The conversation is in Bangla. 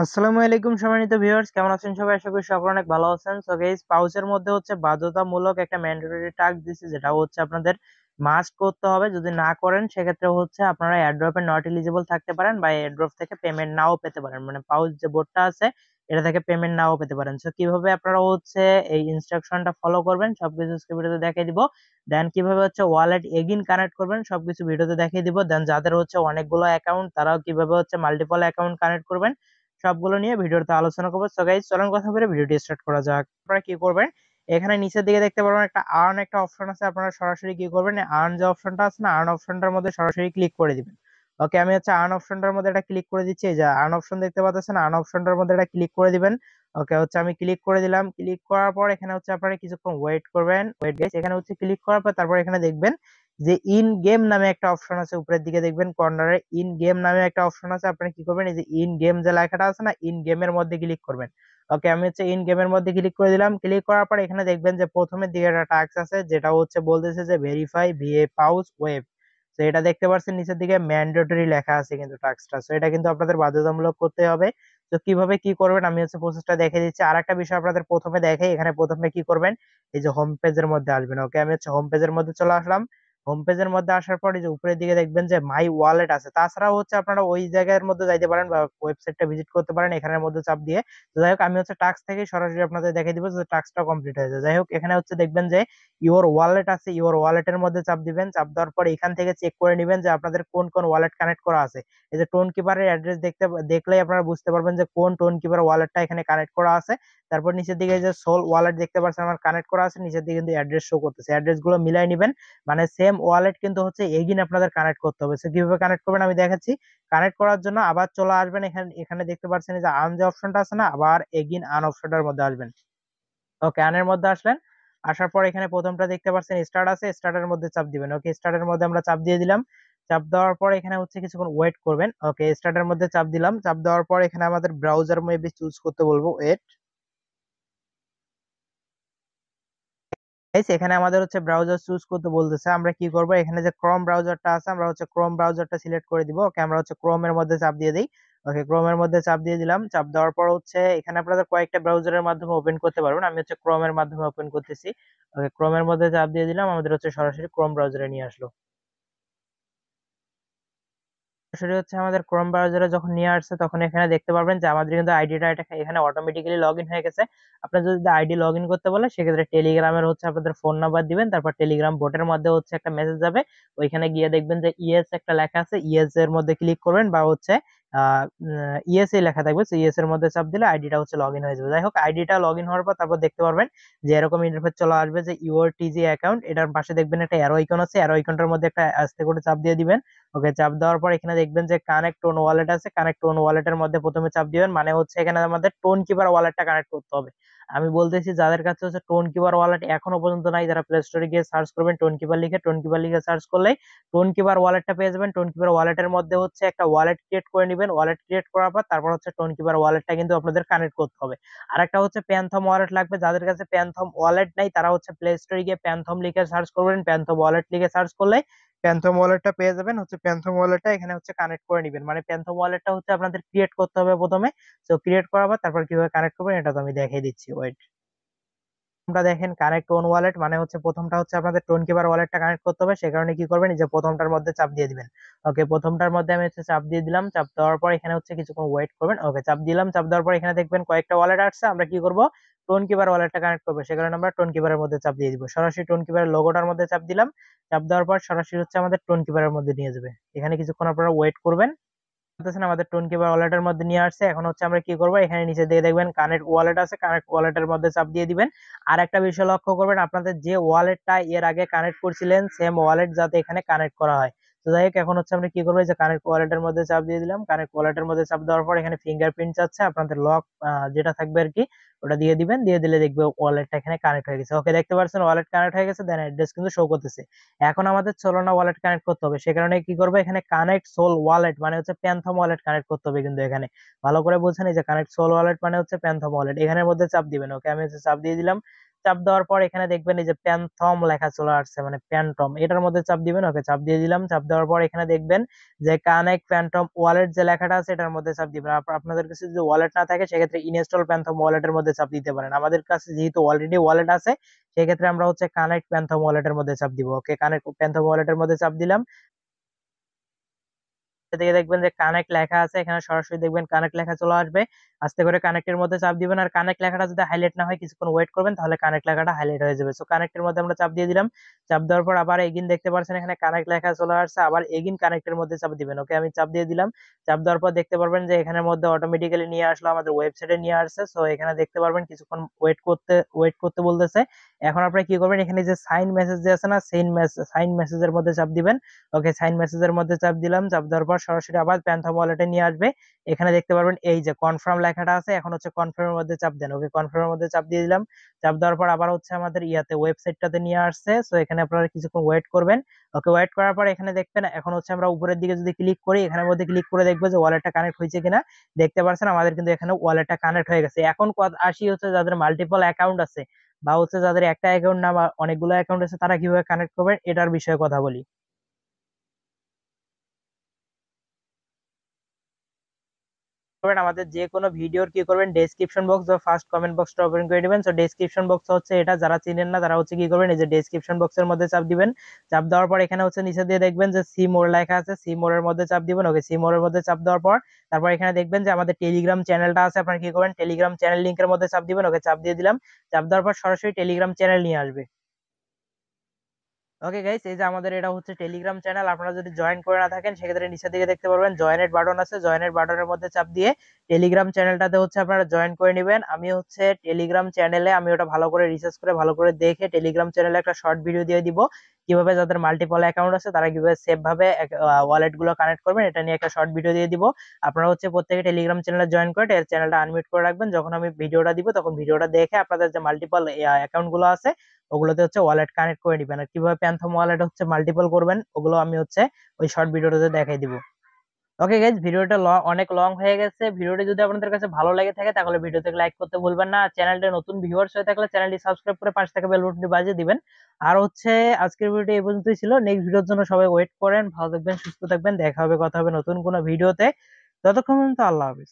আসসালামু আলাইকুম সম্মানিত ভিউয়ার্স, কেমন আছেন সবাই? আশা করি সকলে অনেক ভালো আছেন। সো গাইস, পাউচের মধ্যে হচ্ছে বাধ্যতামূলক একটা ম্যান্ডেটরি টাস্ক দিছি, যেটা হচ্ছে আপনাদের মাস্ট করতে হবে। যদি না করেন সেক্ষেত্রে হচ্ছে আপনারা এয়ারড্রপে নট এলিজিবল থাকতে পারেন বা এয়ারড্রপ থেকে পেমেন্ট নাও পেতে পারেন। মানে পাউচ যে বোর্ডটা আছে এটা থেকে পেমেন্ট নাও পেতে পারেন। সো কিভাবে আপনারা হচ্ছে এই ইনস্ট্রাকশনটা ফলো করবেন সবকিছু আজকে ভিডিওতে দেখিয়ে দিব। দেন কিভাবে হচ্ছে ওয়ালেট এগিন কানেক্ট করবেন সবকিছু ভিডিওতে দেখিয়ে দিব। দেন যাদের হচ্ছে অনেকগুলো অ্যাকাউন্ট তারাও কিভাবে হচ্ছে মাল্টিপল অ্যাকাউন্ট কানেক্ট করবেন সবগুলো নিয়ে ভিডিওতে আলোচনা করবো। সো গাইস, চলুন কথা বলে ভিডিওটি স্টার্ট করা যাক। আপনারা কি করবেন, এখানে নিচের দিকে দেখতে পারবেন একটা আর্ন একটা অপশন আছে। আপনারা সরাসরি কি করবেন, আর্ন যে অপশনটা আছে না, আর্ন অপশনটার মধ্যে সরাসরি ক্লিক করে দিবেন। ওকে, আমি হচ্ছে আর্ন অপশনটার মধ্যে এটা ক্লিক করে দিচ্ছি। এই যে আর্ন অপশন দেখতে পাচ্ছেন, আর্ন অপশনটার মধ্যে এটা ক্লিক করে দিবেন। ওকে, হচ্ছে আমি ক্লিক করে দিলাম। ক্লিক করার পর এখানে হচ্ছে আপনারা কিছুক্ষণ ওয়েট করবেন। ওয়েট গাইস, এখানে হচ্ছে ক্লিক করার পর তারপর এখানে দেখবেন যে ইন গেম নামে একটা অপশন আছে। উপরের দিকে দেখবেন কর্নারে ইন গেম নামে একটা অপশন আছে। আপনারা কি করবেন, এই যে ইন গেম যে লেখাটা আছে না, ইন গেমের মধ্যে ক্লিক করবেন। ওকে, আমি হচ্ছে ইন গেমের মধ্যে ক্লিক করে দিলাম। ক্লিক করার পর এখানে দেখবেন যে প্রথমের দিকে একটা টাস্ক আছে, যেটা হচ্ছে বলতেছে যে ভেরিফাই ভিএ পাউচ ওয়েব। তো এটা দেখতে পাচ্ছেন নিচের দিকে ম্যান্ডেটরি লেখা আছে কিন্তু টাস্কটা। তো এটা কিন্তু আপনাদের বাধ্যতামূলক করতে হবে। তো কিভাবে কি করবেন আমি হচ্ছে প্রসেসটা দেখে দিচ্ছি। আর একটা বিষয় আপনাদের প্রথমে দেখে, এখানে প্রথমে কি করবেন, এই যে হোম পেজের মধ্যে আসবেন। ওকে, আমি হচ্ছে হোম পেজের মধ্যে চলে আসলাম। হোম পেজের মধ্যে আসার পর এই যে উপরের দিকে দেখবেন যে মাই ওয়ালেট আছে। তাছাড়াও হচ্ছে আপনারা ওই জায়গার মধ্যে যাইতে পারেন বা ওয়েবসাইটটা ভিজিট করতে পারেন এখানের মধ্যে চাপ দিয়ে। তো যাই হোক, আমি হচ্ছে টাস্ক থেকে সরাসরি আপনাদের দেখিয়ে দিব যে টাস্কটা কমপ্লিট হয়েছে। যাই হোক, এখানে হচ্ছে দেখবেন যে ইওর ওয়ালেট আছে, ইওর ওয়ালেটের মধ্যে চাপ দিবেন। চাপ দেওয়ার পর এখান থেকে চেক করে নেবেন যে আপনাদের কোন কোন ওয়ালেট কানেক্ট করা আছে। এই যে টোন কিপারের অ্যাড্রেস দেখলেই আপনারা বুঝতে পারবেন যে কোন টোন কিপার ওয়ালেটটা এখানে কানেক্ট করা আছে। তারপর নিচের দিকে যে সোল ওয়ালেট দেখতে পাচ্ছেন আমার কানেক্ট করা আছে, নিচের দিকে কিন্তু অ্যাড্রেস শো করতেছে। অ্যাড্রেস গুলো মিলাই নিবেন, মানে সেম ওয়ালেট কিন্তু হচ্ছে এগিন আপনাদের কানেক্ট করতে হবে। সো কিভাবে কানেক্ট করবেন আমি দেখাচ্ছি। কানেক্ট করার জন্য আবার চলে আসবেন, এখানে এখানে দেখতে পাচ্ছেন যে আন যে অপশনটা আছে না, আবার এগিন আন অপশনটার মধ্যে আসবেন। ওকে, আনের মধ্যে আসলেন। আসার পর এখানে প্রথমটা দেখতে পাচ্ছেন স্টার্ট আছে, স্টার্টের মধ্যে চাপ দিবেন। ওকে, স্টার্টের মধ্যে আমরা চাপ দিয়ে দিলাম। চাপ দেওয়ার পর এখানে হচ্ছে কিছুক্ষণ ওয়েট করবেন। ওকে, স্টার্টের মধ্যে চাপ দিলাম। চাপ দেওয়ার পর এখানে আমাদের ব্রাউজার মেবি চুজ করতে বলবো। ওয়েট গাইস, এখানে আমাদের হচ্ছে ব্রাউজার চুজ করতে বলতেছে। আমরা কি করব, এখানে যে ক্রোম ব্রাউজারটা আছে আমরা হচ্ছে ক্রোম ব্রাউজারটা সিলেক্ট করে দিব। ওকে, আমরা হচ্ছে ক্রোমের মধ্যে চাপ দিয়ে দিই। ওকে, ক্রোমের মধ্যে চাপ দিয়ে দিলাম। চাপ দেওয়ার পর হচ্ছে এখানে আপনাদের কয়েকটা ব্রাউজারের মাধ্যমে ওপেন করতে পারবেন। আমি হচ্ছে ক্রোমের মাধ্যমে ওপেন করতেছি। ওকে, ক্রোমের মধ্যে চাপ দিয়ে দিলাম, আমাদের হচ্ছে সরাসরি ক্রোম ব্রাউজারে নিয়ে আসলো। সরাসরি হচ্ছে আমাদের ক্রোম ব্রাউজারে যখন নিয়ে আসছে তখন এখানে দেখতে পারবেন যে আমাদের কিন্তু আইডিটা এখানে অটোমেটিক্যালি লগ ইন হয়ে গেছে। আপনার যদি আইডি লগ ইন করতে বলে সেক্ষেত্রে টেলিগ্রামের হচ্ছে আপনাদের ফোন নাম্বার দিবেন, তারপর টেলিগ্রাম বোটের মধ্যে হচ্ছে একটা মেসেজ যাবে। ওইখানে গিয়ে দেখবেন যে ইএস একটা লেখা আছে, ইএস এর মধ্যে ক্লিক করবেন বা হচ্ছে ইএস এ লেখা থাকবে, ইএস এর মধ্যে চাপ দিলে আইডিটা হচ্ছে লগ ইন হয়ে যাবে। যাই হোক, আইডিটা লগ ইন হওয়ার পর তারপর দেখতে পারবেন যে এরকম ইন্টারফেস চলে আসবে যে ইউর টিজি অ্যাকাউন্ট। এটার পাশে দেখবেন একটা অ্যারো আইকন আছে, অ্যারো আইকনটার মধ্যে একটা আস্তে করে চাপ দিয়ে দিবেন। ওকে, চাপ দেওয়ার পর এখানে দেখবেন যে কানেক্ট টোন ওয়ালেট আছে। কানেক্ট টোন ওয়ালেটের মধ্যে প্রথমে চাপ দিবেন, মানে হচ্ছে এখানে আমাদের টোন কিপার ওয়ালেটটা কানেক্ট করতে হবে। আমি বলতেছি যাদের কাছে হচ্ছে টোন কিপার ওয়ালেট এখনো পর্যন্ত নাই, যারা প্লে স্টোরে গিয়ে সার্চ করবেন টোন কিপার লিখে, টোন কিপার লিখে সার্চ করলেই টোন কিপার ওয়ালেটটা পেয়ে যাবেন। টোন কিপার ওয়ালেটের মধ্যে হচ্ছে একটা ওয়ালেট ক্রিয়েট করে নেবেন। ওয়ালেট ক্রিয়েট করার পর তারপর হচ্ছে টোন কিপার ওয়ালেটটা কিন্তু আপনাদের কানেক্ট করতে হবে। আর একটা হচ্ছে প্যানথম ওয়ালেট লাগবে। যাদের কাছে প্যানথম ওয়ালেট নাই তারা হচ্ছে প্লে স্টোরে গিয়ে প্যানথম লিখে সার্চ করবেন, প্যানথম ওয়ালেট লিখে সার্চ করলে প্যান্থম ওয়ালেটটা পেয়ে যাবেন। হচ্ছে প্যান্থম ওয়ালেটটা এখানে হচ্ছে কানেক্ট করে নিবেন। মানে প্যান্থম ওয়ালেটটা হচ্ছে আপনাদের ক্রিয়েট করতে হবে প্রথমে। তো ক্রিয়েট করার পর তারপর কিভাবে কানেক্ট করবেন এটা তো আমি দেখিয়ে দিচ্ছি। ওয়েট, তোমরা দেখেন কানেক্ট টোন ওয়ালেট মানে হচ্ছে প্রথমটা হচ্ছে আপনাদের টোন কিপার ওয়ালেটটা কানেক্ট করতে হবে। সে কারণে কি করবেন, এই যে প্রথমটার মধ্যে চাপ দিয়ে দিবেন। ওকে, প্রথমটার মধ্যে আমি হচ্ছে চাপ দিয়ে দিলাম। চাপ দেওয়ার পর এখানে হচ্ছে কিছুক্ষণ ওয়েট করবেন। ওকে, চাপ দিলাম। চাপ দেওয়ার পর এখানে দেখবেন কয়েকটা ওয়ালেট আসছে। আমরা কি করব, টোন কিপার ওয়ালেটটা কানেক্ট করবো। সে কারণে আমরা টোন কিপারের মধ্যে চাপ দিয়ে দিব। সরাসরি টোন কিপারের লোগোটার মধ্যে চাপ দিলাম। চাপ দেওয়ার পর সরাসরি হচ্ছে আমাদের টোন কিপারের মধ্যে নিয়ে যাবে। এখানে কিছুক্ষণ আপনারা ওয়েট করবেন। দেখতেছেন আমাদের টোন কিপার ওয়ালেটের মধ্যে নিয়ে আসছে। এখন হচ্ছে আমরা কি করব, এখানে নিচে দিয়ে দেখবেন কানেক্ট ওয়ালেট আছে, কানেক্ট ওয়ালেটের মধ্যে চাপ দিয়ে দিবেন। আর একটা বিষয় লক্ষ্য করবেন, আপনাদের যে ওয়ালেটটা এর আগে কানেক্ট করছিলেন সেম ওয়ালেট যাতে এখানে কানেক্ট করা হয়। তো যাই হোক, এখন হচ্ছে আমরা কি করবো, যে কানেক্ট ওয়ালেটের মধ্যে চাপ দিয়ে দিলাম। কানেক্ট ওয়ালেটের মধ্যে চাপ দেওয়ার পর এখানে ফিঙ্গারপ্রিন্ট চাচ্ছে, আপনাদের লক যেটা থাকবে আর কি ওটা দিয়ে দিবেন। দিয়ে দিলে দেখবে ওয়ালেটটা এখানে কানেক্ট হয়ে গেছে। ওকে, দেখতে পাচ্ছেন ওয়ালেট কানেক্ট হয়ে গেছে। দেন অ্যাড্রেস কিন্তু শো করতেছে। এখন আমাদের সোলোনা ওয়ালেট কানেক্ট করতে হবে। সে কারণে কি করবো, এখানে কানেক্ট সোল ওয়ালেট মানে হচ্ছে প্যান্থম ওয়ালেট কানেক্ট করতে হবে। কিন্তু এখানে ভালো করে বুঝছেন, এই যে কানেক্ট সোল ওয়ালেট মানে হচ্ছে প্যান্থম ওয়ালেট, এখানের মধ্যে চাপ দিবেন। ওকে, আমি হচ্ছে চাপ দিয়ে দিলাম। চাপ দেওয়ার পর এখানে দেখবেন এই যে প্যান্থম লেখা চলে আসছে, মানে প্যান্টম, এটার মধ্যে চাপ দিবেন। ওকে, চাপ দিয়ে দিলাম। চাপ দেওয়ার পর এখানে দেখবেন যে কানেক্ট প্যান্টম ওয়ালেট যে লেখাটা আছে এটার মধ্যে চাপ দিবেন। আপনাদের কাছে যদি ওয়ালেট না থাকে সেক্ষেত্রে ইনস্টল প্যান্থম ওয়ালেটের মধ্যে চাপ দিতে পারেন। আমাদের কাছে যেহেতু অলরেডি ওয়ালেট আছে সেক্ষেত্রে আমরা হচ্ছে কানেক্ট প্যান্থম ওয়ালেটের মধ্যে চাপ দিব। ওকে, কানেক্ট প্যান্থম ওয়ালেটের মধ্যে চাপ দিলাম। থেকে দেখবেন যে কানেক্ট লেখা আছে, এখানে সরাসরি দেখবেন কানেক্ট লেখা চলে আসবে। আস্তে করে কানেক্টের মধ্যে চাপ দিবেন, আর কানেক্ট লেখাটা যদি হাইলাইট না হয় কিছুক্ষণ ওয়েট করবেন, তাহলে কানেক্ট লেখাটা হাইলাইট হয়ে যাবে। সো কানেক্টের মধ্যে আমরা চাপ দিয়ে দিলাম। চাপ দেওয়ার পর আবার এগিন দেখতে পাচ্ছেন এখানে কানেক্ট লেখা চলে আসছে, আবার এগিন কানেক্টের মধ্যে চাপ দিবেন। ওকে, আমি চাপ দিয়ে দিলাম। চাপ দেওয়ার পর দেখতে পারবেন যে এখানের মধ্যে অটোমেটিক্যালি নিয়ে আসলো, আমাদের ওয়েবসাইটে নিয়ে আসছে। সো এখানে দেখতে পারবেন কিছুক্ষণ ওয়েট করতে বলতেছে। এখন আপনারা কি করবেন, এখানে যে সাইন মেসেজ যে আছে না, সাইন মেসেজের মধ্যে চাপ দিবেন। ওকে, সাইন মেসেজের মধ্যে চাপ দিলাম। চাপ দেওয়ার পর সরাসরি আবার প্যান্থম ওয়ালেটে নিয়ে আসবে। এখানে দেখতে পারবেন এই যে কনফার্ম লেখাটা আছে, এখন হচ্ছে কনফার্মের মধ্যে চাপ দেন। ওকে, কনফার্মের মধ্যে চাপ দিয়ে দিলাম। চাপ দেওয়ার পর আবার হচ্ছে আমাদের ইয়াতে ওয়েবসাইটটাতে নিয়ে আসছে। সো এখানে আপনারা কিছুক্ষণ ওয়েট করবেন। ওকে, ওয়েট করার পর এখানে দেখবেন এখন হচ্ছে আমরা উপরের দিকে যদি ক্লিক করি, এখানের মধ্যে ক্লিক করে দেখবো যে ওয়ালেটটা কানেক্ট হয়েছে কিনা। দেখতে পাচ্ছেন আমাদের কিন্তু এখানে ওয়ালেটটা কানেক্ট হয়ে গেছে। এখন আসি হচ্ছে যাদের মাল্টিপল অ্যাকাউন্ট আছে বা হচ্ছে যাদের একটা অ্যাকাউন্ট না বা অনেকগুলো অ্যাকাউন্ট আছে তারা কিভাবে কানেক্ট করবেন এটার বিষয়ে কথা বলি। করবেন, আমাদের যে কোনো ভিডিওর কি করবেন, ডেসক্রিপশন বক্স বা ফার্স্ট কমেন্ট বক্সটা ওপেন করে দিবেন। সো ডেসক্রিপশন বক্স হচ্ছে এটা, যারা চিনেন না তারা হচ্ছে কি করবেন, এই যে ডেসক্রিপশন বক্সের মধ্যে চাপ দিবেন। চাপ দেওয়ার পর এখানে হচ্ছে নিচে দিয়ে দেখবেন যে সি মোর লেখা আছে, সি মোরের মধ্যে চাপ দিবেন। ওকে, সি মোরের মধ্যে চাপ দেওয়ার পর তারপর এখানে দেখবেন যে আমাদের টেলিগ্রাম চ্যানেলটা আছে, আপনারা কি করবেন, টেলিগ্রাম চ্যানেল লিংকের মধ্যে চাপ দিবেন। ওকে, চাপ দিয়ে দিলাম। চাপ দেওয়ার পর সরাসরি টেলিগ্রাম চ্যানেল নিয়ে আসবে। ওকে গাইস, এই যে আমাদের এটা হচ্ছে টেলিগ্রাম চ্যানেল। আপনারা যদি জয়েন করে না থাকেন সেক্ষেত্রে নিচের দিকে দেখতে পারবেন জয়েনের বাটন আছে, জয়েনের বাটনের মধ্যে চাপ দিয়ে টেলিগ্রাম চ্যানেলটাতে হচ্ছে আপনারা জয়েন করে নেবেন। আমি হচ্ছে টেলিগ্রাম চ্যানেলে আমি ওটা ভালো করে রিসার্চ করে ভালো করে দেখে টেলিগ্রাম চ্যানেলে একটা শর্ট ভিডিও দিয়ে দিব, কিভাবে যাদের মাল্টিপল অ্যাকাউন্ট আছে তারা কিভাবে সেফ ভাবে ওয়ালেট গুলো কানেক্ট করবেন এটা নিয়ে একটা শর্ট ভিডিও দিয়ে দিব। আপনারা হচ্ছে প্রত্যেকে টেলিগ্রাম চ্যানেলে জয়েন করে চ্যানেলটা আনমিউট করে রাখবেন। যখন আমি ভিডিওটা দিব তখন ভিডিওটা দেখে আপনাদের যে মাল্টিপল অ্যাকাউন্ট গুলো আছে ওগুলোতে হচ্ছে ওয়ালেট কানেক্ট করে দিবেন। আর কিভাবে প্যান্থম ওয়ালেট হচ্ছে মাল্টিপল করবেন ওগুলো আমি হচ্ছে ওই শর্ট ভিডিওটাতে দেখাই দিব। ওকে গাইজ, ভিডিওটা অনেক লং হয়ে গেছে। ভিডিওটি যদি আপনাদের কাছে ভালো লেগে থাকে তাহলে ভিডিওতে লাইক করতে ভুলবেন না। চ্যানেলটা নতুন ভিউয়ার্স হয়ে থাকলে চ্যানেলটি সাবস্ক্রাইব করে পাশে থাকা বেল বাটনটি বাজিয়ে দিবেন। আর হচ্ছে আজকের ভিডিও এই পর্যন্তই ছিল। নেক্সট ভিডিওর জন্য সবাই ওয়েট করেন। ভালো থাকবেন, সুস্থ থাকবেন, দেখা হবে, কথা হবে নতুন কোনো ভিডিওতে। ততক্ষণ পর্যন্ত আল্লাহ হাফেজ।